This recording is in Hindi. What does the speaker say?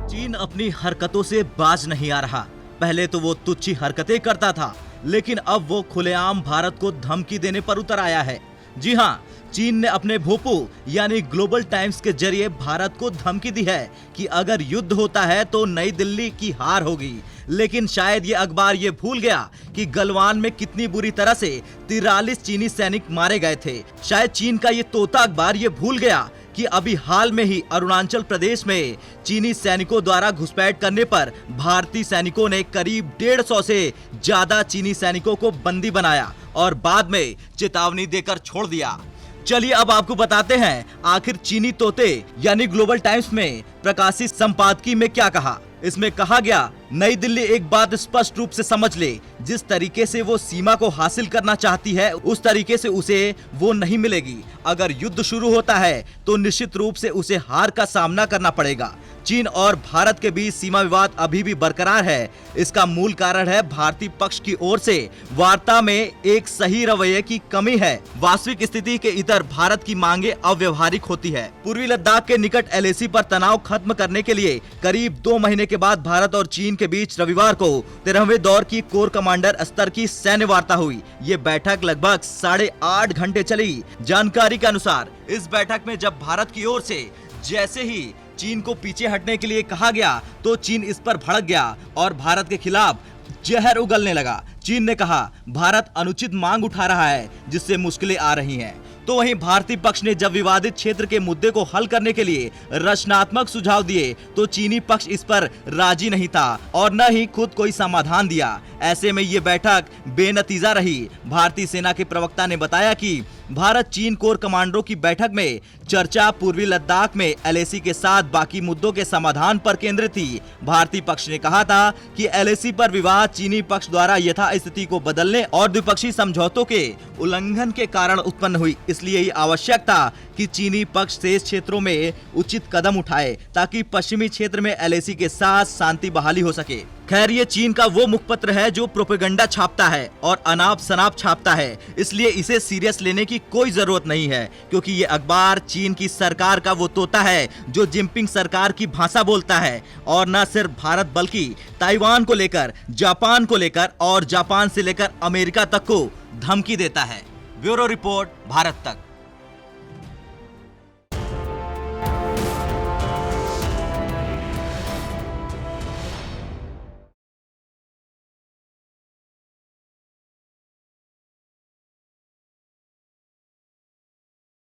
चीन अपनी हरकतों से बाज नहीं आ रहा। पहले तो वो तुच्छी हरकतें करता था, लेकिन अब वो खुलेआम भारत को धमकी देने पर उतर आया है। जी हाँ, चीन ने अपने भोपू यानी ग्लोबल टाइम्स के जरिए भारत को धमकी दी है कि अगर युद्ध होता है तो नई दिल्ली की हार होगी। लेकिन शायद ये अखबार ये भूल गया कि गलवान में कितनी बुरी तरह से 43 चीनी सैनिक मारे गए थे। शायद चीन का ये तोता अखबार ये भूल गया कि अभी हाल में ही अरुणाचल प्रदेश में चीनी सैनिकों द्वारा घुसपैठ करने पर भारतीय सैनिकों ने करीब 150 से ज्यादा चीनी सैनिकों को बंदी बनाया और बाद में चेतावनी देकर छोड़ दिया। चलिए अब आपको बताते हैं आखिर चीनी तोते यानी ग्लोबल टाइम्स में प्रकाशित संपादकीय में क्या कहा। इसमें कहा गया, नई दिल्ली एक बात स्पष्ट रूप से समझ ले, जिस तरीके से वो सीमा को हासिल करना चाहती है उस तरीके से उसे वो नहीं मिलेगी। अगर युद्ध शुरू होता है तो निश्चित रूप से उसे हार का सामना करना पड़ेगा। चीन और भारत के बीच सीमा विवाद अभी भी बरकरार है। इसका मूल कारण है भारतीय पक्ष की ओर से वार्ता में एक सही रवैये की कमी है। वास्तविक स्थिति के इतर भारत की मांगे अव्यवहारिक होती है। पूर्वी लद्दाख के निकट LAC पर तनाव खत्म करने के लिए करीब 2 महीने के बाद भारत और चीन के बीच रविवार को 13वें दौर की कोर कमांडर स्तर की सैन्य वार्ता हुई। ये बैठक लगभग 8.5 घंटे चली। जानकारी के अनुसार इस बैठक में जब भारत की ओर से जैसे ही चीन को पीछे हटने के लिए कहा गया तो चीन इस पर भड़क गया और भारत के खिलाफ जहर उगलने लगा। चीन ने कहा, भारत अनुचित मांग उठा रहा है जिससे मुश्किलें आ रही हैं। तो वहीं भारतीय पक्ष ने जब विवादित क्षेत्र के मुद्दे को हल करने के लिए रचनात्मक सुझाव दिए तो चीनी पक्ष इस पर राजी नहीं था और न ही खुद कोई समाधान दिया। ऐसे में ये बैठक बेनतीजा रही। भारतीय सेना के प्रवक्ता ने बताया कि भारत चीन कोर कमांडरों की बैठक में चर्चा पूर्वी लद्दाख में LAC के साथ बाकी मुद्दों के समाधान पर केंद्रित थी। भारतीय पक्ष ने कहा था कि LAC पर विवाद चीनी पक्ष द्वारा यथास्थिति को बदलने और द्विपक्षीय समझौतों के उल्लंघन के कारण उत्पन्न हुई। इसलिए ये आवश्यक था कि चीनी पक्ष शेष क्षेत्रों में उचित कदम उठाए ताकि पश्चिमी क्षेत्र में LAC के साथ शांति बहाली हो सके। खैर, ये चीन का वो मुखपत्र है जो प्रोपेगेंडा छापता है और अनाप शनाप छापता है, इसलिए इसे सीरियस लेने की कोई जरूरत नहीं है, क्योंकि ये अखबार चीन की सरकार का वो तोता है जो जिनपिंग सरकार की भाषा बोलता है और न सिर्फ भारत बल्कि ताइवान को लेकर, जापान को लेकर और जापान से लेकर अमेरिका तक को धमकी देता है। ब्यूरो रिपोर्ट, भारत तक।